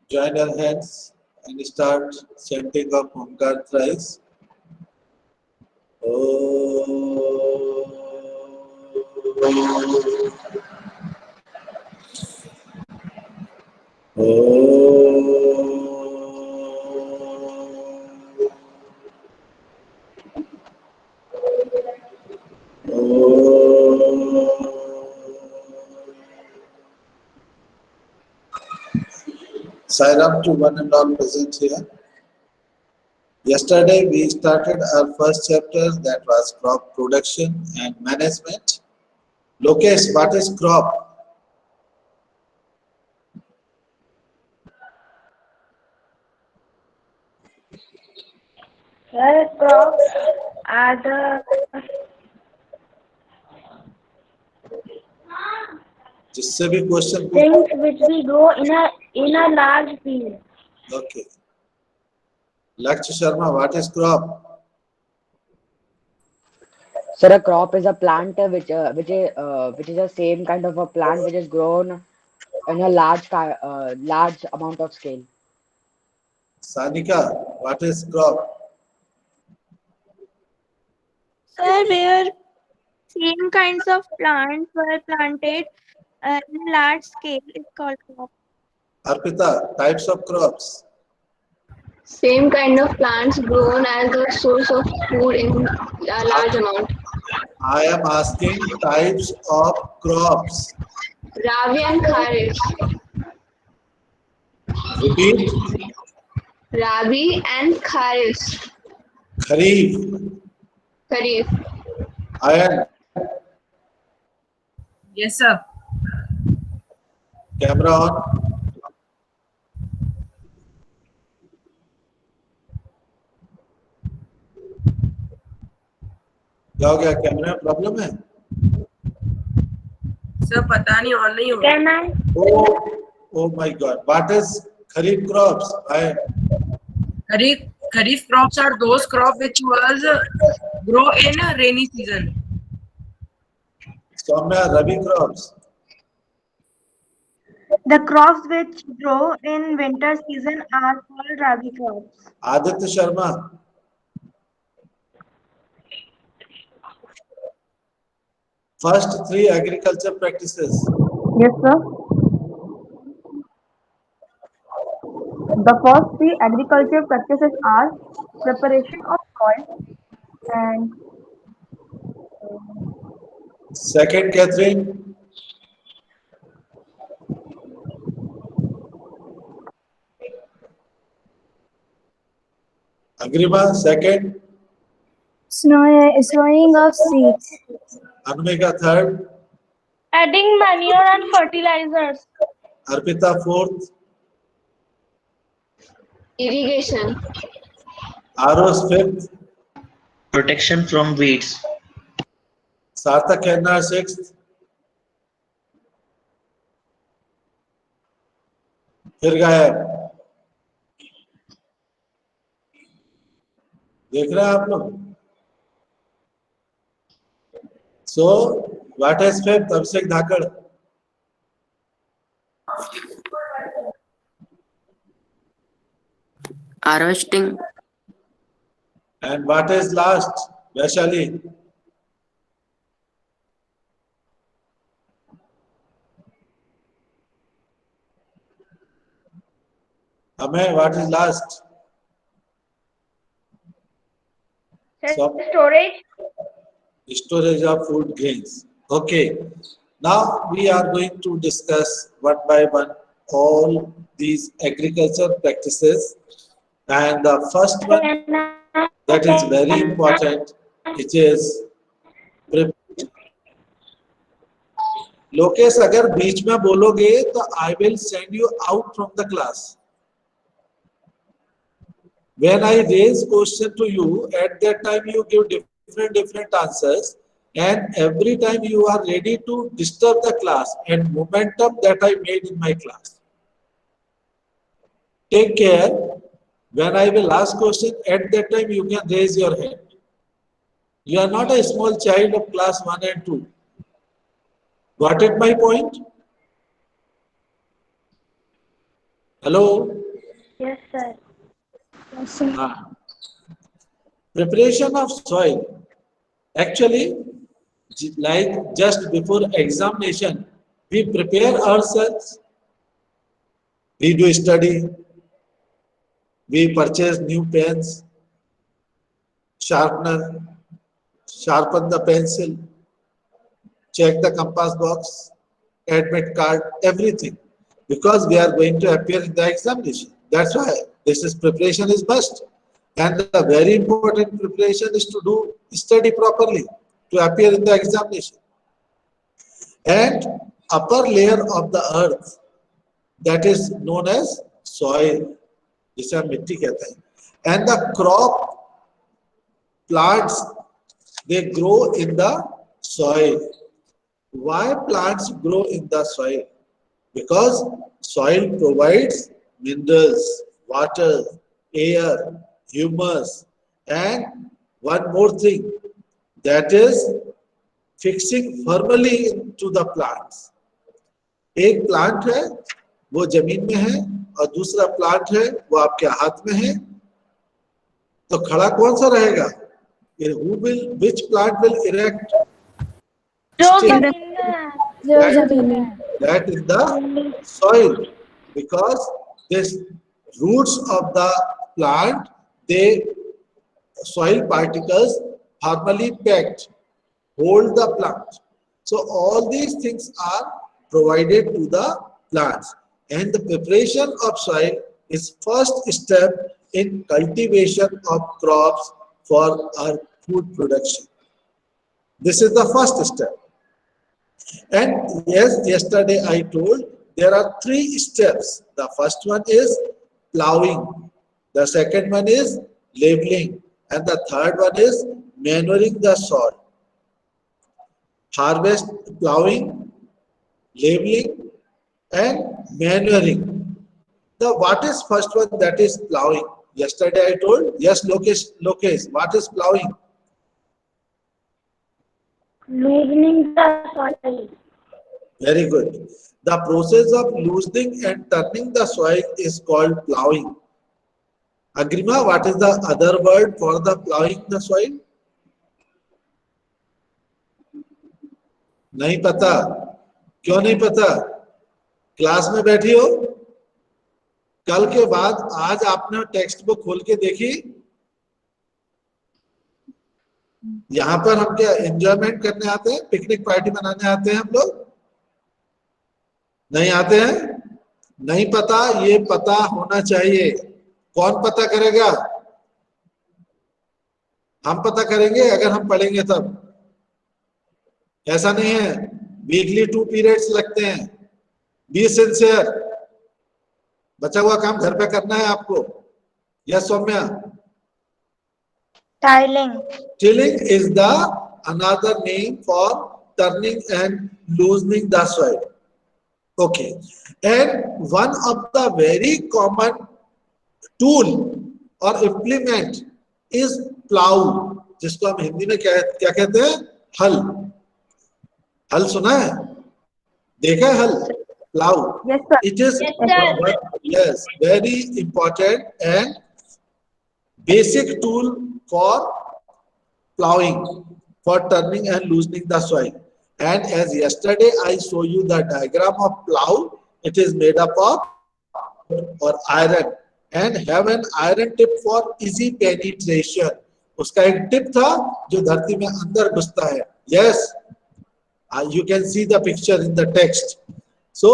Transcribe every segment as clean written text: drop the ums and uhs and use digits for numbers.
Join your hands and start chanting of Omkar thrice. Sairam to one and all present here. Yesterday we started our first chapter, that was crop production and management. Lokesh, what is crop? Well, crops are the जिससे भी question things which we grow in a large field. Okay. Lakshya Sharma, what is crop? Sir, a crop is a plant which is the same kind of a plant which is grown in a large amount of scale. Sanika, what is crop? Sir, where same kinds of plants were planted in a large scale is called crop. Arpita, types of crops. Same kind of plants grown as a source of food in a large amount. I am asking types of crops. Rabi and Kharif. Repeat. Rabi and Kharif. Kharif. Kharif. Ayan. Yes, sir. Camera on. क्या हो गया camera में problem है sir पता नहीं on नहीं हो Can I? Oh my god, what is kharif crops? Kharif crops are those crops which was grow in a rainy season. Soumya, rabi crops. The crops which grow in winter season are called rabi crops. Aditya Sharma. First three agriculture practices. Yes, sir. The first three agriculture practices are preparation of soil and Second, Catherine. Agrima, second. Sowing of seeds. Anumika, third. Adding manure and fertilizers. Arpita, fourth. Irrigation. Aros, fifth. Protection from weeds. Sarthak Khanna, sixth. फिर गायब देख रहे हैं आप लोग so what is fifth Abhishek Dhakad Harvesting. and what is last Vaishali हमें what is last Storage. storage of food grains. Okay, now we are going to discuss one by one all these agriculture practices, and the first one that is very important, it is Lokesh अगर बीच में बोलोगे तो I will send you out from the class. When I raise question to you, at that time you give different answers, and every time you are ready to disturb the class and momentum that I made in my class. Take care. When I will ask question, at that time you can raise your hand. You are not a small child of class 1 and 2. Got it my point? Hello. Yes, sir. Ah. Preparation of soil. Actually, like just before examination, we prepare ourselves. We do study. We purchase new pens, sharpener, sharpen the pencil, check the compass box, admit card, everything. Because we are going to appear in the examination. That's why this is preparation is must. And the very important preparation is to do study properly to appear in the examination. And upper layer of the earth, that is known as soil, जिसे हम मिट्टी कहते हैं. And the crop plants, they grow in the soil. Why plants grow in the soil? Because soil provides minerals, water, air, humus, and one more thing, that is fixing firmly into the plants. एक plant है वो जमीन में है और दूसरा plant है वो आपके हाथ में है, तो खड़ा कौन सा रहेगा? Which plant will erect? That in the soil, because this roots of the plant, they soil particles firmly packed, hold the plant. So all these things are provided to the plants, and the preparation of soil is first step in cultivation of crops for our food production. This is the first step. And yes, yesterday I told there are 3 steps. The first one is plowing, the second one is leveling, and the third one is manuring the soil. Harvest, plowing, leveling, and manuring. The what is first one? That is plowing. Yesterday I told, yes, Lokesh, what is plowing? Loosening the soil. Very good. The process of loosening and turning the soil is called plowing. Agrima, what is the other word for the plowing the soil? नहीं पता. क्यों नहीं पता? Class में बैठी हो? कल के बाद आज आपने टेक्स्ट बुक खोल के देखी. यहाँ पर हम क्या एंजॉयमेंट करने आते हैं, पिकनिक पार्टी मनाने आते हैं हम लोग? नहीं आते हैं? नहीं पता, ये पता होना चाहिए. कौन पता करेगा? हम पता करेंगे अगर हम पढ़ेंगे तब. ऐसा नहीं है. वीकली 2 पीरियड्स लगते हैं. Be sincere. बचा हुआ काम घर पे करना है आपको. Yes Saumya? Tiling. Tilling is the another name for turning and loosening the soil. Okay. And one of the very common tool or implement is plow, जिसको हम हिंदी में क्या कहते हैं? हल. हल सुना है? देखा है हल? Plow. Yes, sir. It is Yes, sir. very important and basic tool for plowing, for turning and loosening the soil. And as yesterday I show you the diagram of plow, it is made up of or iron and have an iron tip for easy penetration. उसका एक tip था जो धरती में अंदर घुसता है. Yes, you can see the picture in the text. So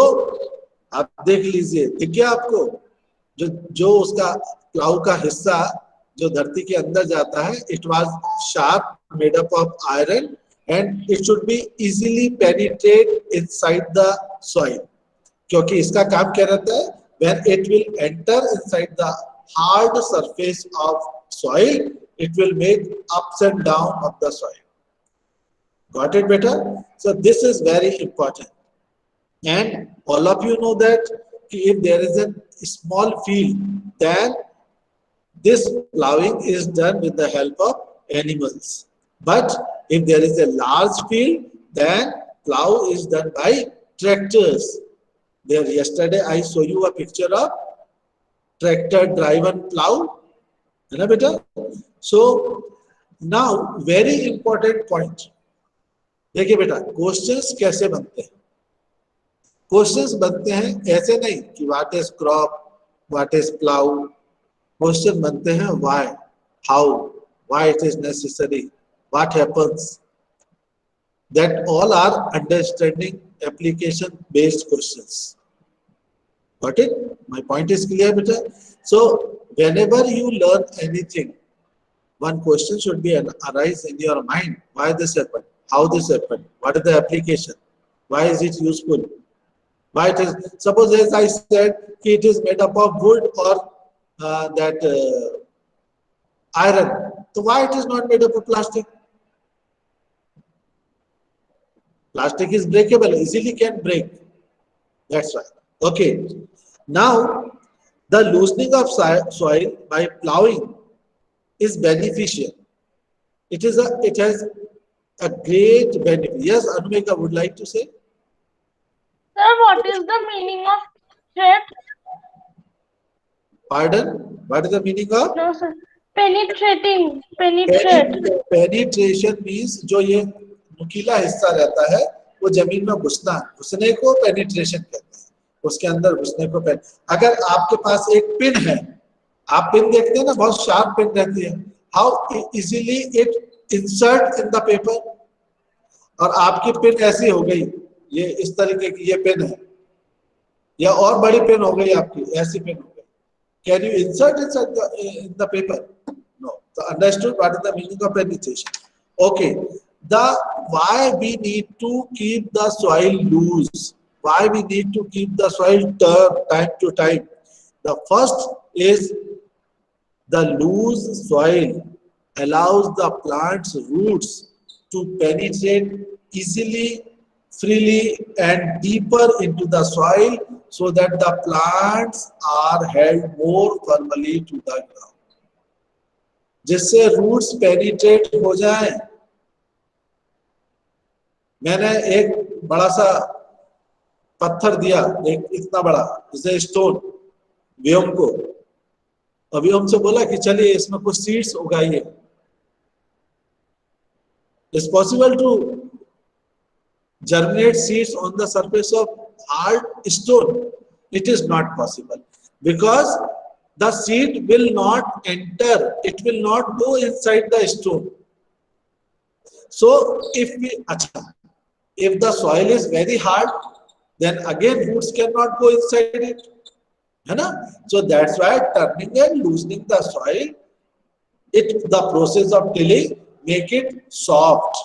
आप देख लीजिए. दिख गया आपको? जो उसका प्लाउ का हिस्सा जो धरती के अंदर जाता है, it was sharp, made up of iron, and it should be easily penetrate inside the soil. क्योंकि इसका काम क्या रहता है? When it will enter inside the hard surface of soil, it will make ups and down of the soil. Got it better? So this is very important. And all of you know that if there is a small field, then this plowing is done with the help of animals. But if there is a large field, then plow is done by tractors. There yesterday I show you a picture of tractor driven plough, है ना बेटा? So now very important point, देखिए बेटा questions कैसे बनते हैं। Questions बनते हैं ऐसे नहीं कि what is crop, what is plough. Question बनते हैं why, how, why it is necessary, what happens. That all are understanding application based questions. Got it? My point is clear, beta. So whenever you learn anything, one question should be arise in your mind: why this happened, how this happened, what is the application, why is it useful, why it is. Suppose as I said, it is made up of wood or that iron. So why it is not made up of plastic? Plastic is breakable, easily can break. That's why. Okay. Now, the loosening of soil by plowing is beneficial. It has a great benefit. Yes, Anumika would like to say. Sir, what is the meaning of thread? Pardon? What is the meaning of? No, sir. Penetrating. Penetrate. Penetration means जो ये नुकीला हिस्सा रहता है वो जमीन में घुसने को पेनिट्रेशन कहते हैं। उसके अंदर घुसने को पेन। अगर आपके पास एक पिन है, आप पिन देखते हैं ना, बहुत शार्प पिन रहती है, how easily it insert in the paper. और आपकी पिन ऐसी हो गई, ये इस तरीके की ये पिन है, या और बड़ी पिन हो गई आपकी, ऐसी पिन हो गई, can you insert in the paper? No. तो understood what is the meaning of penetration. Okay, the why we need to keep the soil loose, why we need to keep the soil time to time. The first is the loose soil allows the plant's roots to penetrate easily, freely and deeper into the soil so that the plants are held more firmly to the ground. जिससे roots penetrate हो जाए। मैंने एक बड़ा सा पत्थर दिया, एक इतना बड़ा, जैसे स्टोन, व्योम को, और व्योम से बोला कि चलिए इसमें कुछ सीड्स उगाइए। It's possible to germinate seeds on the surface of hard stone? It is not possible, because the seed will not enter, it will not go inside the stone. So if the soil is very hard, then again roots cannot go inside it, है ना? So that's why turning and loosening the soil, the process of tilling, make it soft,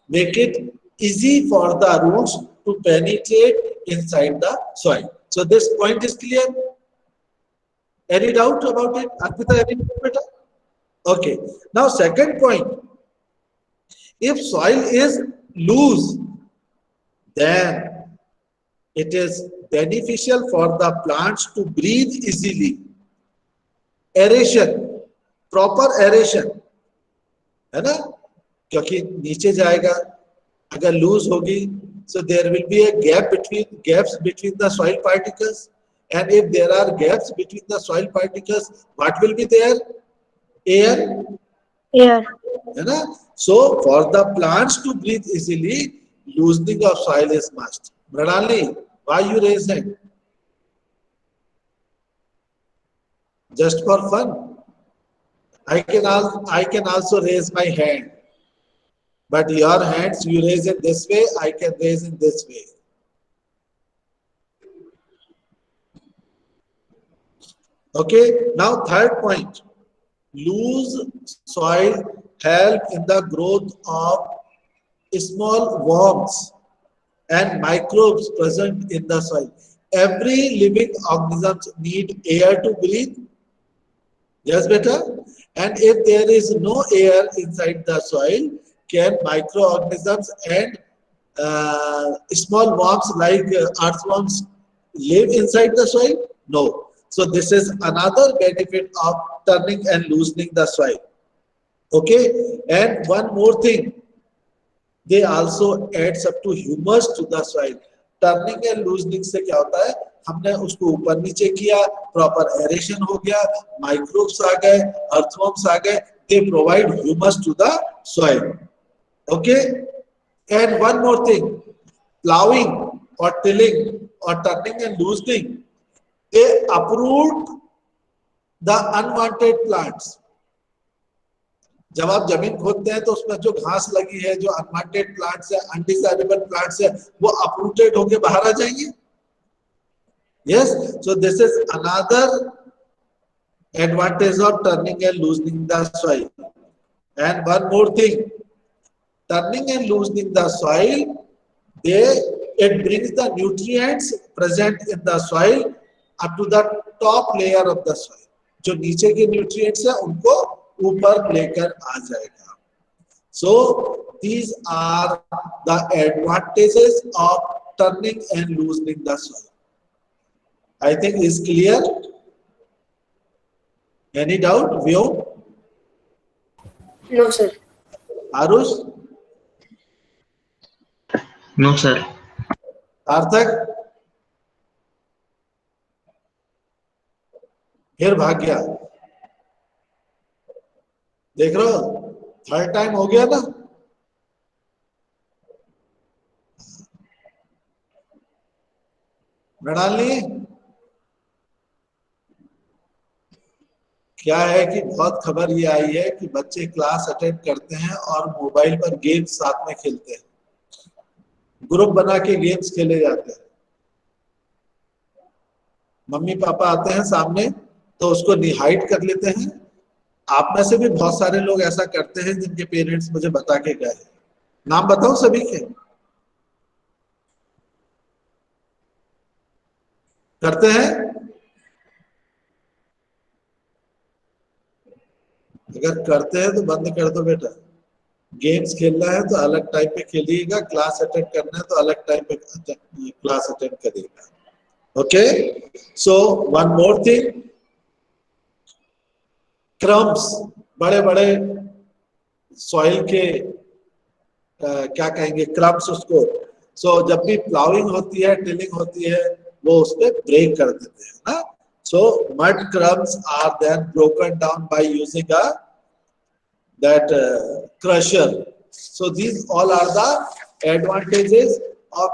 make it easy for the roots to penetrate inside the soil. So this point is clear. Any doubt about it, Arpita? Any doubt? Okay. Now second point, if soil is loose, then it is beneficial for the plants to breathe easily. Aeration, proper aeration, है ना? क्योंकि नीचे जाएगा, अगर loose होगी, so there will be a gaps between the soil particles, and if there are gaps between the soil particles, what will be there? Air. है ना? So for the plants to breathe easily, loosening of soil is must. Mradali, why you raise hand? Just for fun? I can also raise my hand, but your hands you raise it this way, I can raise in this way. Okay. Now third point, loose soil help in the growth of small worms and microbes present in the soil. Every living organism need air to breathe. Yes, beta. And if there is no air inside the soil, can microorganisms and small worms like earthworms live inside the soil? No. So this is another benefit of turning and loosening the soil. Okay. And one more thing, they also adds up to humus to the soil. Turning and loosening से क्या होता है? हमने उसको ऊपर नीचे किया, proper aeration हो गया, माइक्रोब्स आ गए, अर्थवर्म्स आ गए, they provide humus to the soil. Okay, and one more thing, plowing or tilling or turning and loosening, they uproot the unwanted plants. जब आप जमीन खोदते हैं तो उसमें जो घास लगी है, जो अनवांटेड प्लांट्स है, अनडिजायरेबल प्लांट्स है, वो अपरूटेड होके बाहर आ जाएंगे. Yes, so this is another advantage of turning and loosening the soil. And one more thing, turning and loosening the soil, it brings the nutrients present in the soil up to the top layer of the soil. जो नीचे के nutrients है उनको ऊपर लेकर आ जाएगा. So these are the advantages of turning and loosening the soil. I think is clear. Any doubt, Vyom? No, sir. Arush? No, sir. सार्थक? फिर भाग गया. देख रहे हो, थर्ड टाइम हो गया ना. मृणालिनी, क्या है कि बहुत खबर ये आई है कि बच्चे क्लास अटेंड करते हैं और मोबाइल पर गेम्स साथ में खेलते हैं, ग्रुप बना के गेम्स खेले जाते हैं. मम्मी पापा आते हैं सामने तो उसको हाइड कर लेते हैं. आप में से भी बहुत सारे लोग ऐसा करते हैं जिनके पेरेंट्स मुझे बता के गए. नाम बताओ सभी के. करते हैं? अगर करते हैं तो बंद कर दो बेटा. गेम्स खेलना है तो अलग टाइम पे खेलिएगा, क्लास अटेंड करना है तो अलग टाइम पे क्लास अटेंड करिएगा. Okay, so one more thing, crumbs, बड़े बड़े सॉइल के क्या कहेंगे, क्रम्स उसको. सो जब भी प्लाउइंग होती है, टिलिंग होती है, वो उस पे ब्रेक कर देते हैं ना. So mud crumbs are then broken down by using that crusher. So these all are the advantages of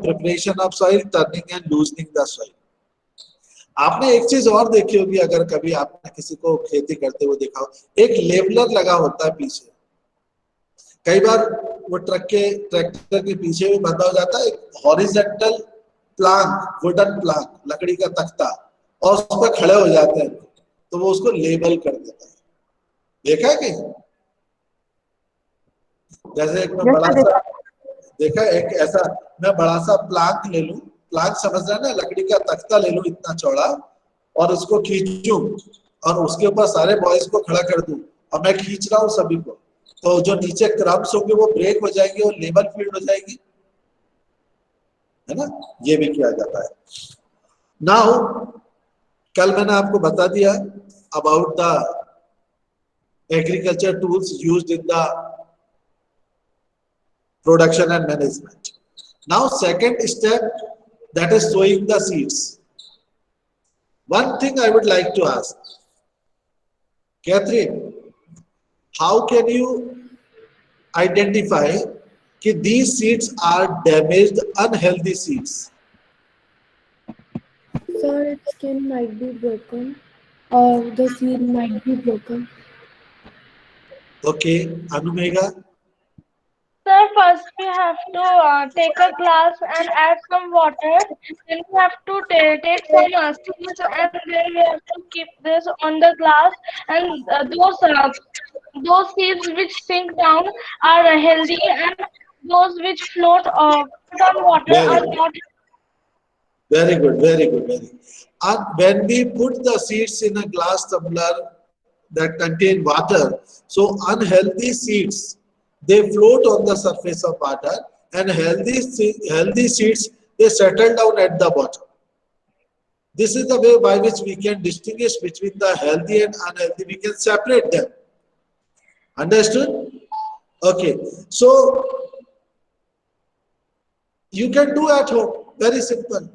preparation of soil, turning and loosening the soil. आपने एक चीज और देखी होगी, अगर कभी आपने किसी को खेती करते हुए देखा हो, एक लेवलर लगा होता है पीछे. कई बार वो ट्रैक्टर के पीछे भी बंधा हो जाता है एक हॉरिजॉन्टल प्लांक, वुडन प्लांक, लकड़ी का तख्ता, और उस पर खड़े हो जाते हैं तो वो उसको लेबल कर देता है. देखा है कहीं? जैसे एक मैं बड़ा सा देखा, एक ऐसा मैं बड़ा सा प्लांक ले लूं, प्लांक समझ रहे हैं ना, लकड़ी का तख्ता ले लूं इतना चौड़ा, और उसको खींचूं और उसके ऊपर सारे बॉयज को खड़ा कर दूं और मैं खींच रहा हूं सभी को, तो जो नीचे क्रम्स होंगे वो ब्रेक हो जाएंगे और लेवल फील्ड हो जाएगी, है ना. ये भी किया जाता है. नाउ कल मैंने आपको बता दिया about the agriculture tools used in the production and management. Now second step, that is sowing the seeds. One thing I would like to ask, Catherine, how can you identify that these seeds are damaged, unhealthy seeds? Sir, its skin might be broken or the seed might be broken. Okay, Anumega? Sir, first we have to take a glass and add some water. Then we have to take some seeds and then we have to keep this on the glass. And those seeds which sink down are healthy, and those which float on water are not. Very good, very good, very good. And when we put the seeds in a glass tumbler that contain water, so unhealthy seeds, they float on the surface of water, and healthy seeds, they settle down at the bottom. This is the way by which we can distinguish between the healthy and unhealthy. We can separate them. Understood? Okay. So You can do at home. Very simple.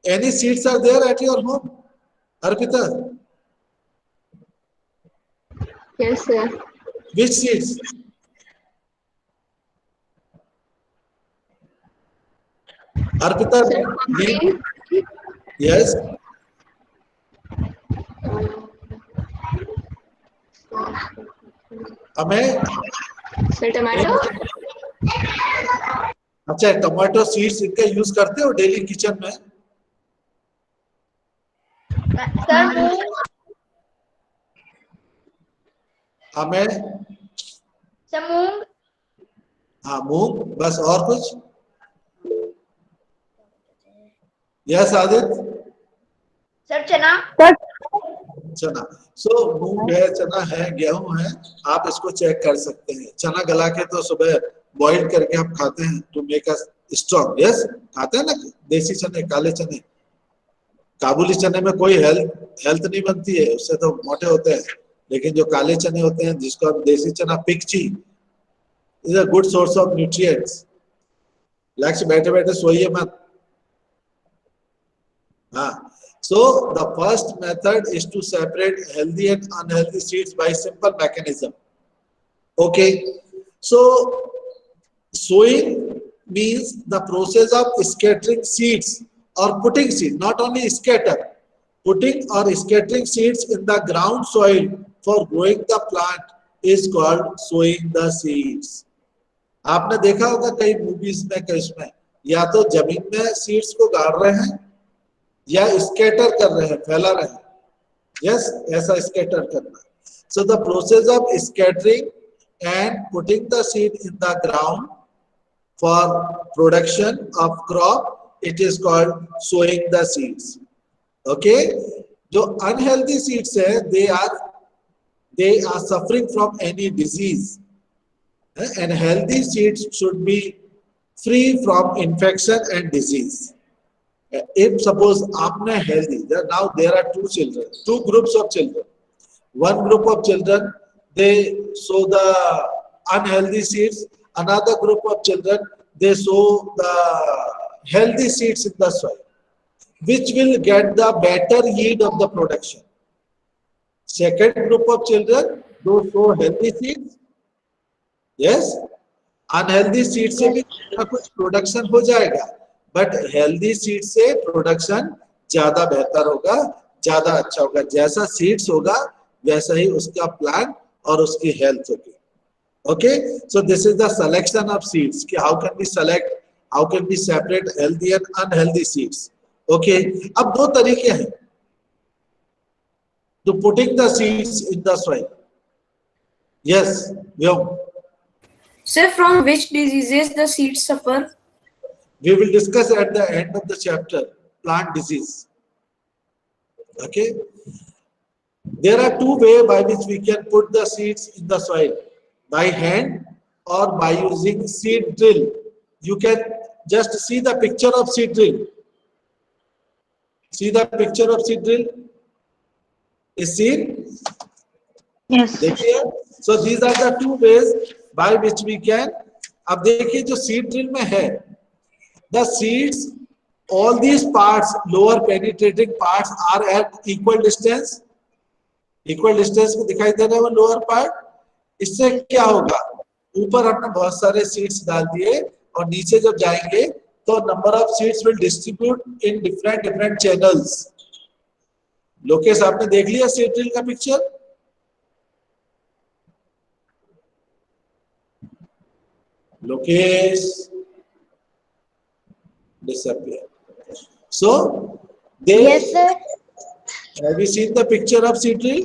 Any seeds are there at your home, Arpita? Yes, sir. Which seeds? Arpita, name? Yes. हमें Sir, tomato? अच्छा tomato seeds इनका use करते हो daily kitchen में? Sir, मूंग. हमें Sir, मूंग. हाँ मूंग, बस और कुछ? यस आदित्य? Sir, चना. चना. सो मूंग है, चना है, गेहूं है, आप इसको चेक कर सकते हैं. चना गला के तो सुबह बॉइल करके आप खाते हैं to make us strong. Yes, खाते हैं ना देसी चने, काले चने. काबुली चने में कोई हेल्थ नहीं बनती है, उससे तो मोटे होते हैं. लेकिन जो काले चने होते हैं, जिसको आप देसी चना पिकची, is a good source of nutrients. Lakshya बैठे बैठे सोइए मत. हाँ. So the first method is to separate healthy and unhealthy seeds by simple mechanism. Okay. So sowing means the process of scattering seeds or putting seed, not only scatter, putting or scattering seeds in the ground soil for growing the plant is called sowing the seeds. आपने देखा होगा कई movies में, कई इसमें या तो जमीन में सीड्स को गाड़ रहे हैं या स्कैटर कर रहे हैं, फैला रहे हैं. यस, ऐसा स्कैटर करना. So the process of scattering and putting the seed in the ground for production of crop, it is called sowing the seeds. Okay. जो अनहेल्दी सीड्स है, they are suffering from any disease, and healthy seeds should be free from infection and disease. If suppose आपने healthy, now there are two groups of children. One group of children, they sow the unhealthy seeds. Another group of children, they sow the healthy seeds in the soil, which will get the better yield of the production. Second group of children, those sow healthy seeds. Yes, unhealthy seeds से भी कुछ production हो जाएगा. But healthy seed से production ज्यादा बेहतर होगा, ज्यादा अच्छा होगा. जैसा सीड्स होगा वैसा ही उसका प्लांट और उसकी हेल्थ होगी. Okay. So this is the selection of seeds कि how can be select, how can be separate healthy and unhealthy seeds. Okay. अब दो तरीके हैं to putting the seeds in the soil. Yes Vyom. Sir, from which diseases the seeds suffer? We will discuss at the end of the chapter plant disease. Okay. There are two ways by which we can put the seeds in the soil: by hand or by using seed drill. You can just see the picture of seed drill. See the picture of seed drill is seen? Yes. देखिए. So these are the two ways by which we can. अब देखिए जो seed drill में है, the seeds, all these parts, lower penetrating parts are at equal distance. Equal distance में दिखाई दे रहा है वो lower part. इससे क्या होगा, ऊपर हमने बहुत सारे seeds डाल दिए और नीचे जब जाएंगे तो number of seeds will distribute in different channels. Lokesh आपने देख लिया seed drill का picture? Lokesh disappear. So they. Yes, sir. Have you seen the picture of seed drill?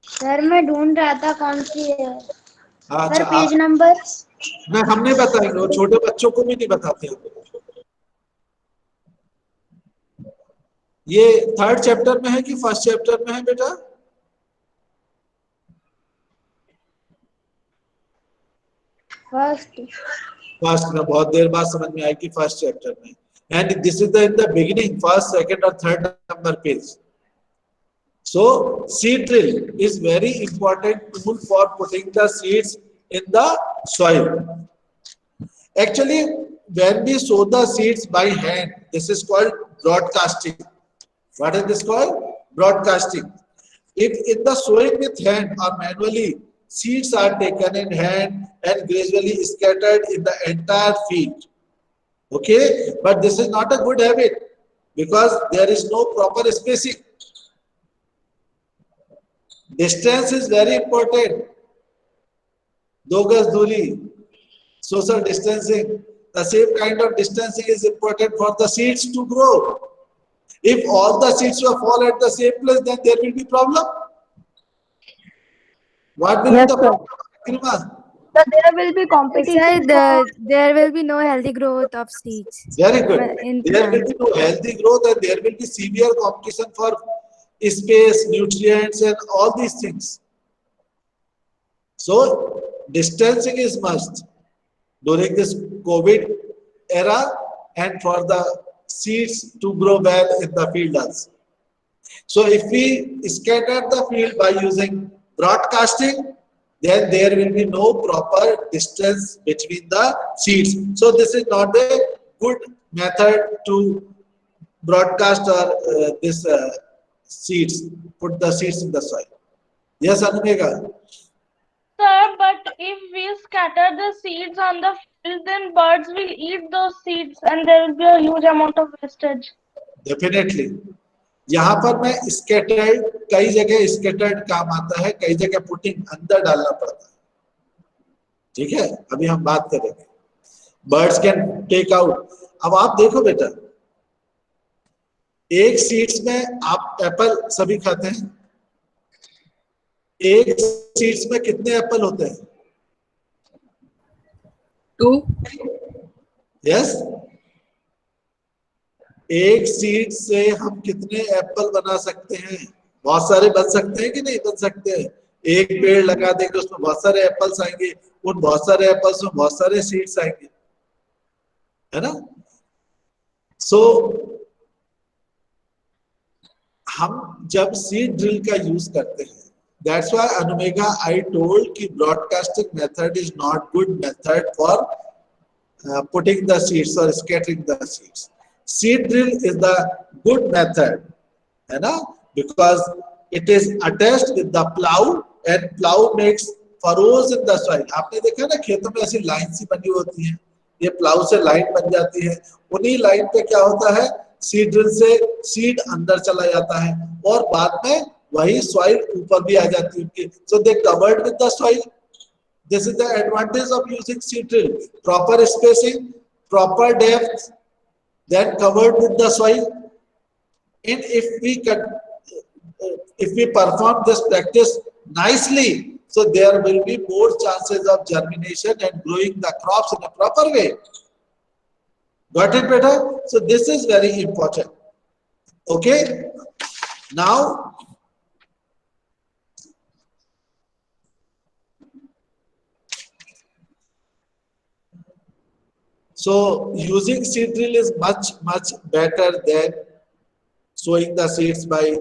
Sir मैं ढूंढ रहा था कौन सी है. हाँ, सर पेज नंबर. नहीं, हम नहीं बताएंगे, वो छोटे बच्चों को भी नहीं बताते हैं. ये 3rd चैप्टर में है कि 1st चैप्टर में है बेटा? फर्स्ट में. बहुत देर बाद समझ में आएगी 1st चैप्टर में. And this is in the beginning, 1st, 2nd और 3rd number page. So seed drill is very important tool for putting the seeds in the soil. Actually, when we sow the seeds by hand, this is called broadcasting. What is this called? Broadcasting. If in the sowing with hand or manually, seeds are taken in hand and gradually scattered in the entire field. Okay, but this is not a good habit because there is no proper spacing. Distance is very important. 2 gaz duri, social distancing. The same kind of distancing is important for the seeds to grow. If all the seeds will fall at the same place, then there will be problem. What will be the problem, Krima? So there will be Sir, competition for there will be no healthy growth of seeds Very good. in There will plants. be no healthy growth and there will be severe competition for space, nutrients, and all these things. So, distancing is must during this COVID era and for the seeds to grow well in the field also. So, if we scatter the field by using broadcasting, then there will be no proper distance between the seeds. So, this is not a good method to broadcast or this seeds, put the seeds in the soil. Yes, Anumega? Sir, but if we scatter the seeds on the field, then birds will eat those seeds and there will be a huge amount of wastage. Definitely यहाँ पर मैं scattered कई जगह scattered काम आता है, कई जगह पुटिंग अंदर डालना पड़ता है. ठीक है, अभी हम बात करेंगे. Birds can take out. अब आप देखो बेटा, एक सीड्स में आप एप्पल सभी खाते हैं. एक सीड्स में कितने एप्पल होते हैं? 2. यस. एक सीड से हम कितने एप्पल बना सकते हैं? बहुत सारे बन सकते हैं कि नहीं बन सकते हैं? एक पेड़ लगा देंगे, उसमें बहुत सारे एप्पल्स आएंगे, उन बहुत सारे एप्पल्स में बहुत सारे सीड्स आएंगे, है ना? सो हम जब सीड ड्रिल का यूज करते हैं, दैट्स व्हाई अनुमेगा आई टोल्ड कि broadcasting method is not good method for putting the seeds or scattering the seeds. Seed drill is the good method, है ना? Because it is attached with the plow and plow makes furrows in the soil. आपने देखा ना खेतों में ऐसी line सी बनी होती है, ये प्लाउ से लाइन बन जाती है. उन्हीं लाइन पे क्या होता है, सीड ड्रिल से सीड अंदर चला जाता है और बाद में वही सॉइल ऊपर भी आ जाती है उनकी. So they covered with the soil. This is the advantage of using seed drill. Proper spacing, proper depth, then covered with the soil. And if we perform this practice nicely, so there will be more chances of germination and growing the crops in a proper way. Got it, beta? So this is very important. Okay. Now, so using seed drill is much better than sowing the seeds by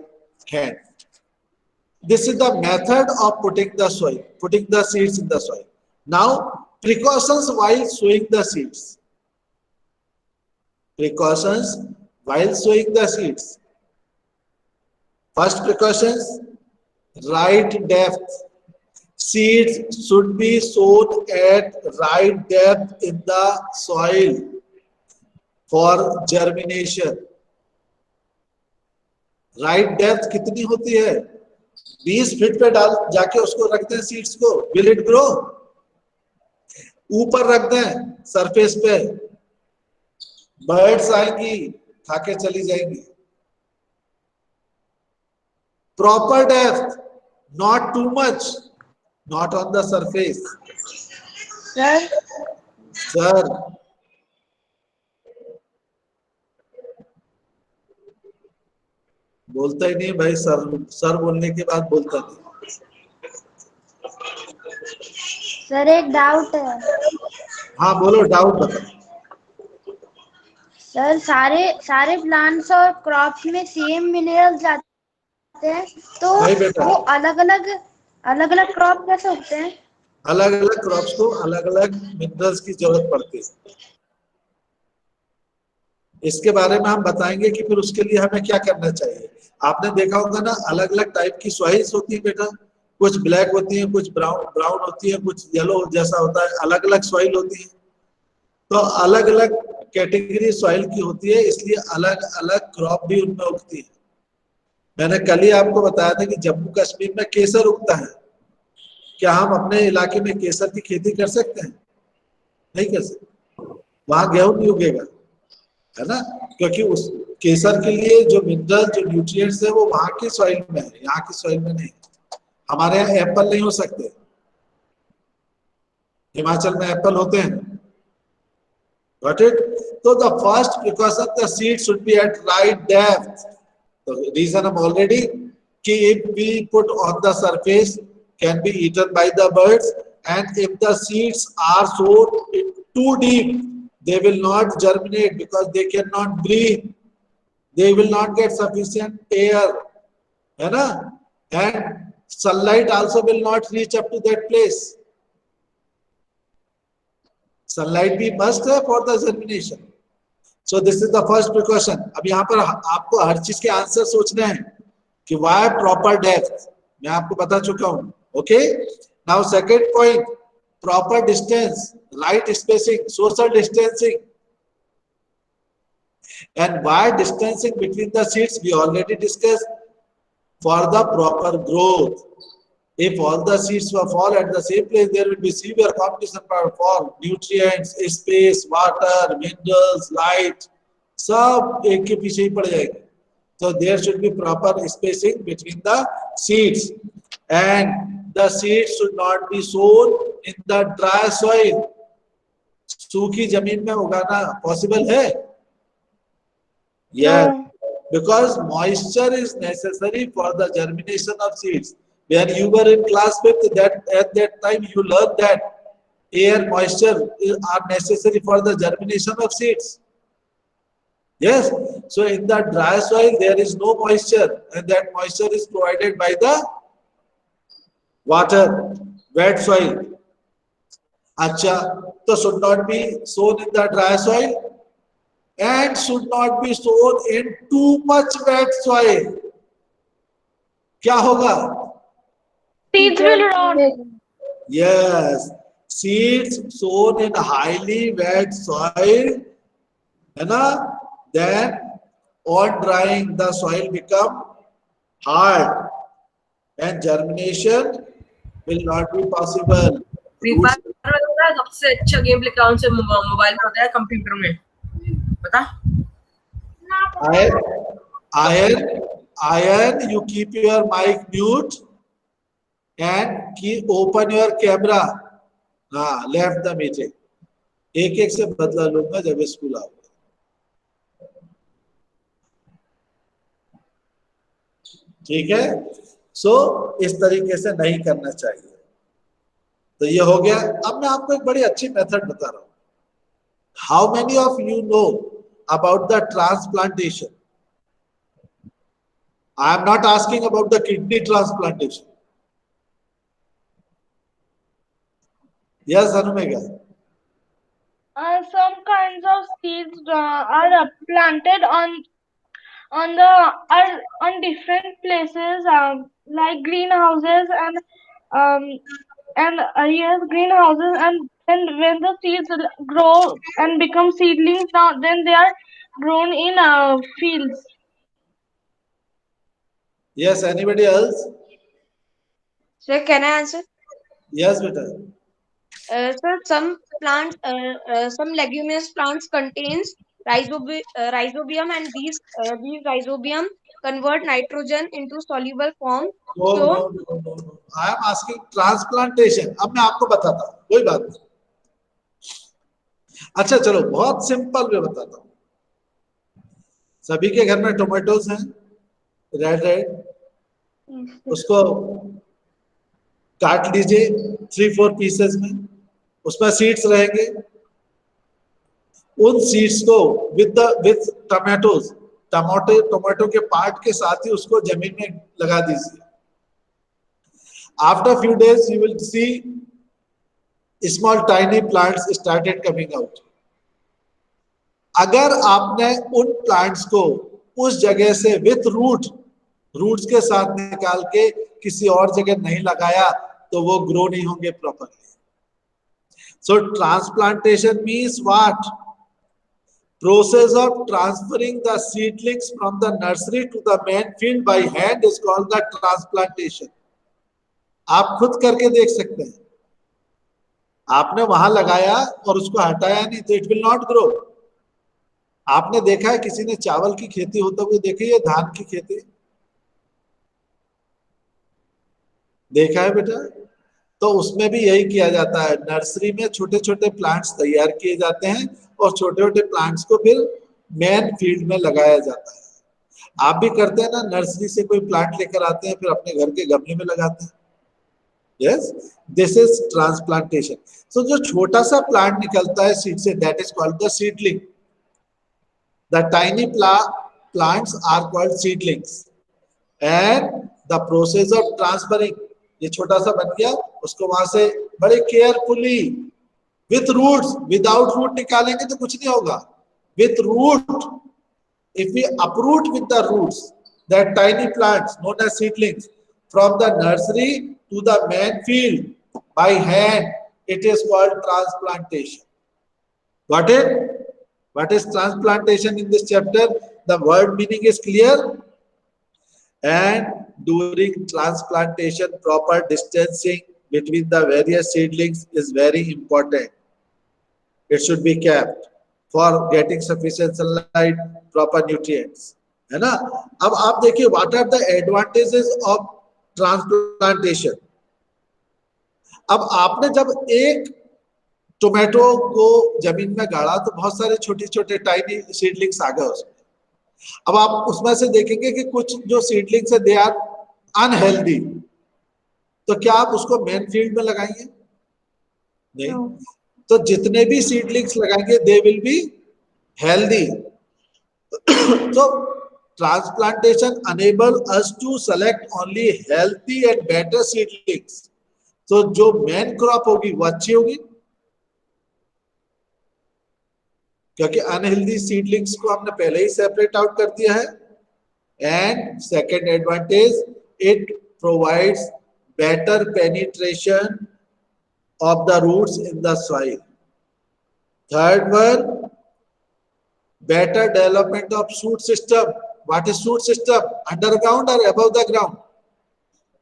hand. This is the method of putting the seeds in the soil. Now, precautions while sowing the seeds. Precautions while sowing the seeds. First precautions, right depth. Seeds should be sown at right depth in the soil for germination. Right depth कितनी होती है? 20 feet पे डाल जाके उसको रख दें seeds को. Will it grow? ऊपर रख दें सरफेस पे, बर्ड्स आएंगी खाके चली जाएंगी. Proper depth, not too much. Not on the surface. Sir. बोलता ही नहीं भाई. सर बोलने के बाद बोलता नहीं. सर एक डाउट है. हाँ बोलो, डाउट बताओ. सर सारे प्लांट्स और क्रॉप्स में सेम मिनरल्स जाते हैं, तो वो अलग अलग क्रॉप कैसे होते हैं? अलग अलग क्रॉप्स को अलग अलग मिनरल्स की जरूरत पड़ती है। इसके बारे में हम बताएंगे कि फिर उसके लिए हमें क्या करना चाहिए। आपने देखा होगा ना, अलग अलग टाइप की सॉइल्स होती है बेटा, कुछ ब्लैक होती है, कुछ ब्राउन ब्राउन होती है, कुछ येलो जैसा होता है, अलग अलग सॉइल होती है। तो अलग अलग कैटेगरी सॉइल की होती है, इसलिए अलग अलग क्रॉप भी उनमें उगती है। मैंने कल ही आपको बताया था कि जम्मू कश्मीर में केसर उगता है। क्या हम अपने इलाके में केसर की खेती कर सकते हैं? नहीं कर सकते। वहां गेहूं नहीं उगेगा, है ना, क्योंकि उस केसर के लिए जो मिनरल, जो न्यूट्रिएंट्स है वो वहां की सॉइल में है, यहाँ की सॉइल में नहीं। हमारे यहाँ एप्पल नहीं हो सकते, हिमाचल में एप्पल होते हैं। Got it? So the first precaution, the seed should be at right depth. The reason I'm already कि if we put on the surface can be eaten by the birds, and if the seeds are sown too deep, they will not germinate because they cannot breathe. They will not get sufficient air, है ना? And sunlight also will not reach up to that place. Sunlight भी must है for the germination. So this is the first precaution. अब यहाँ पर आपको हर चीज के आंसर सोचने हैं कि why proper depth, मैं आपको बता चुका हूँ. Okay? Now second point, proper distance, right spacing, social distancing. And why distancing between the seeds we already discussed, for the proper growth. If all the seeds will fall at the same place, there will be severe competition for nutrients, space, water, minerals, light. सब एक के पीछे ही पड़ जाएंगे. So there should be proper spacing between the seeds, and the seeds should not be sown in the dry soil. सूखी जमीन में उगाना possible है? Yes, because moisture is necessary for the germination of seeds. When you were in class 5th, that at that time you learned that air, moisture are necessary for the germination of seeds. Yes, so in the dry soil there is no moisture, and that moisture is provided by the water, wet soil. Acha, so should not be sown in the dry soil and should not be sown in too much wet soil. क्या होगा? Seeds will rot. Yes, seeds sown in highly wet soil, है ना? Then on drying the soil become hard and germination will not be possible. Free fire में सबसे अच्छा game play कौन से mobile में होता है, कंप्यूटर में पता? Iron, you keep your mic mute and open your camera. हाँ, left the meeting. एक से बदला लूंगा जब स्कूल आओगे. ठीक है? सो इस तरीके से नहीं करना चाहिए. तो ये हो गया. अब मैं आपको एक बड़ी अच्छी मेथड बता रहा हूँ. How many of you know about the transplantation? I am not asking about the kidney transplantation. Yes, Anumega. Some kinds of seeds are planted on different places, like greenhouses and yes, greenhouses, and then when the seeds grow and become seedlings, now then they are grown in fields. Yes, anybody else? Sir, can I answer? Yes, beta. Sir, some plants, some leguminous plants contains rhizobium, and these rhizobium convert nitrogen into soluble form. No. I am asking transplantation. अब मैं आपको बताता हूँ, कोई बात नहीं. अच्छा चलो, बहुत सिंपल में बताता हूँ. सभी के घर में टोमेटोज हैं, रेड, उसको काट लीजिए 3-4 पीसेस में, उसमें सीड्स रहेंगे. उन सीड्स को विद टमाटो के पार्ट के साथ ही उसको जमीन में लगा दीजिए. After few days you will see Small tiny plants started coming out. अगर आपने उन प्लांट्स को उस जगह से विथ रूट्स के साथ निकाल के किसी और जगह नहीं लगाया तो वो ग्रो नहीं होंगे properly. So transplantation means what? Process of transferring the seedlings from the nursery to the main field by hand is called the transplantation. आप खुद करके देख सकते हैं. आपने वहां लगाया और उसको हटाया नहीं तो इट विल नॉट ग्रो. आपने देखा है किसी ने चावल की खेती होते हुए देखी है, धान की खेती देखा है बेटा? तो उसमें भी यही किया जाता है. नर्सरी में छोटे छोटे प्लांट्स तैयार किए जाते हैं और छोटे छोटे प्लांट्स को फिर मेन फील्ड में लगाया जाता है. आप भी करते हैं ना, नर्सरी से कोई प्लांट लेकर आते हैं फिर अपने घर के गमले में लगाते हैं. Yes, this is transplantation. So जो छोटा सा प्लांट निकलता है सीड से, that is called the seedling. The tiny plants are called seedlings and the process of transferring, ये छोटा सा बन गया, उसको वहां से बड़े carefully with roots, without root निकालेंगे तो कुछ नहीं होगा. With root, if we uproot with the roots that tiny plants known as seedlings from the nursery to the main field by hand, it is called transplantation. Got it? What is transplantation in this chapter? The word meaning is clear. And during transplantation, proper distancing between the various seedlings is very important. It should be kept for getting sufficient sunlight, proper nutrients. है ना? अब आप देखिए what are the advantages of transplantation. अब आपने जब एक tomato को जमीन में गाड़ा तो बहुत सारे छोटे छोटे टाइनी सीडलिंग्स आ गए उसमें. अब आप उसमें से देखेंगे कि कुछ जो सीडलिंग्स है दे आर अनहेल्दी, तो क्या आप उसको मेन फील्ड में लगाएंगे? नहीं. तो जितने भी सीडलिंग्स लगाएंगे दे विल बी हेल्दी. तो transplantation enable us to select only healthy and better seedlings. तो जो मेन क्रॉप होगी वो अच्छी होगी, क्योंकि अनहेल्दी सीडलिंग्स को हमने पहले ही सेपरेट आउट कर दिया है. And second advantage, it provides better penetration of the roots in the soil. Third one, better development of shoot system. What is shoot system? Underground or above the ground?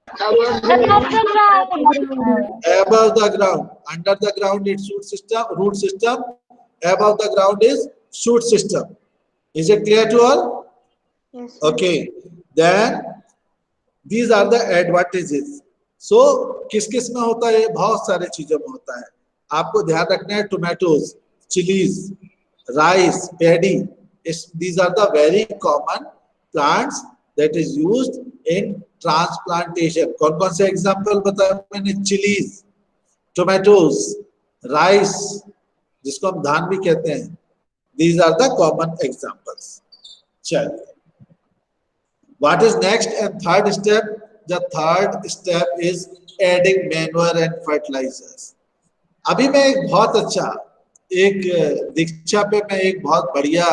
Above the ground. Above the ground. Under the ground it's shoot system, root system. Above the ground is shoot system. Is it clear to all? Yes. Okay. Then these are the advantages. So किस किस में होता है? बहुत सारे चीजों में होता है. आपको ध्यान रखना है tomatoes, chillies, rice, paddy, these are the very common plants that is used in transplantation. कौन कौन से एग्जाम्पल बताया मैंने? चिलीज, टोमेटोज, राइस जिसको हम धान भी कहते हैं. These are the common examples. चलिए, what is next and third step? The third step is adding manure and fertilizers. अभी मैं एक बहुत अच्छा एक दीक्षा पे मैं एक बहुत बढ़िया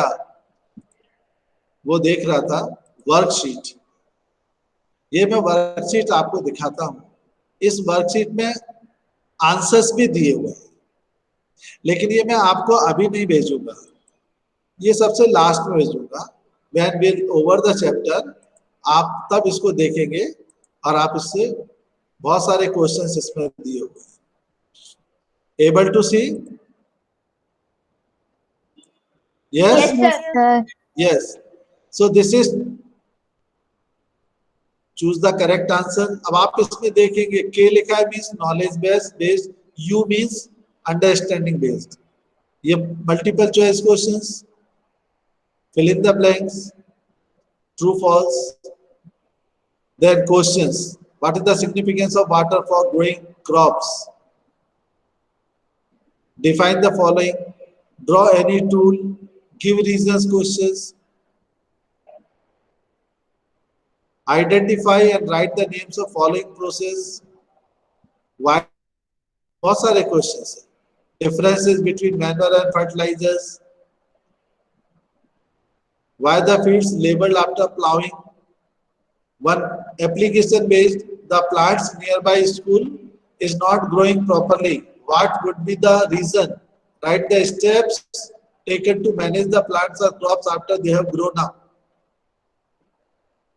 वो देख रहा था वर्कशीट. ये मैं वर्कशीट आपको दिखाता हूँ. इस वर्कशीट में आंसर्स भी दिए हुए हैं, लेकिन ये मैं आपको अभी नहीं भेजूंगा, ये सबसे लास्ट में भेजूंगा. When we'll over the chapter, आप तब इसको देखेंगे और आप इससे बहुत सारे क्वेश्चंस इसमें दिए हुए हैं. Able to see? Yes? Yes, sir. Yes. So this is choose the correct answer. अब आप इसमें देखेंगे K लिखा है means knowledge based, U means understanding based. ये multiple choice questions. Fill in the blanks. True, false. Then questions. What is the significance of water for growing crops? Define the following. Draw any tool. Give reasons questions. Identify and write the names of following process. Why बहुत सारे questions है. Differences between manure and fertilizers. Why the fields labeled after plowing? One application based, the plants nearby school is not growing properly. What would be the reason? Write the steps taken to manage the plants or crops after they have grown up.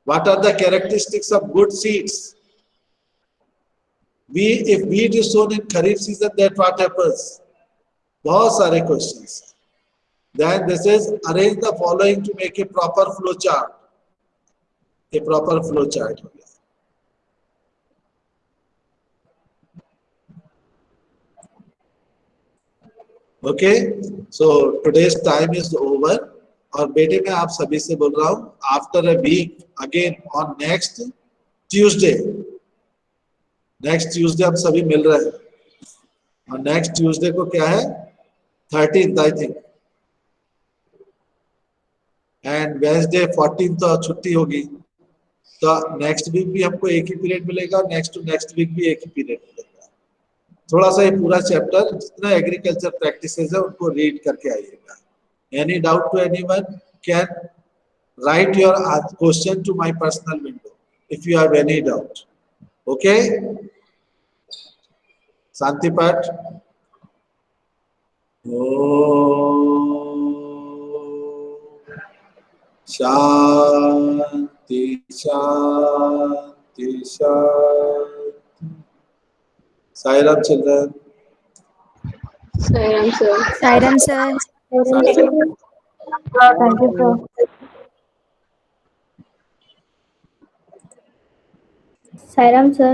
What are the characteristics of good seeds? If wheat is sown in Kharif season, then what happens? बहुत सारे questions. Then this is arrange the following to make a proper flow chart. A proper flow chart. Okay, so today's time is over. और बेटे मैं आप सभी से बोल रहा हूँ after a week again on next Tuesday हम सभी मिल रहे हैं और नेक्स्ट ट्यूसडे को क्या है 13th I think and Wednesday 14th तो छुट्टी होगी तो नेक्स्ट वीक भी हमको एक ही पीरियड मिलेगा नेक्स्ट टू नेक्स्ट वीक भी एक ही पीरियड मिलेगा. थोड़ा सा ये पूरा चैप्टर जितना एग्रीकल्चर प्रैक्टिसेस है उनको रीड करके आइएगा. Any doubt to anyone? Can write your question to my personal window if you have any doubt. Okay? Santi Pat. Shanti, Shanti, Shanti. Sai Ram children. Sai Ram sir. Sai Ram sir. Thank you, sir. Sai Ram sir.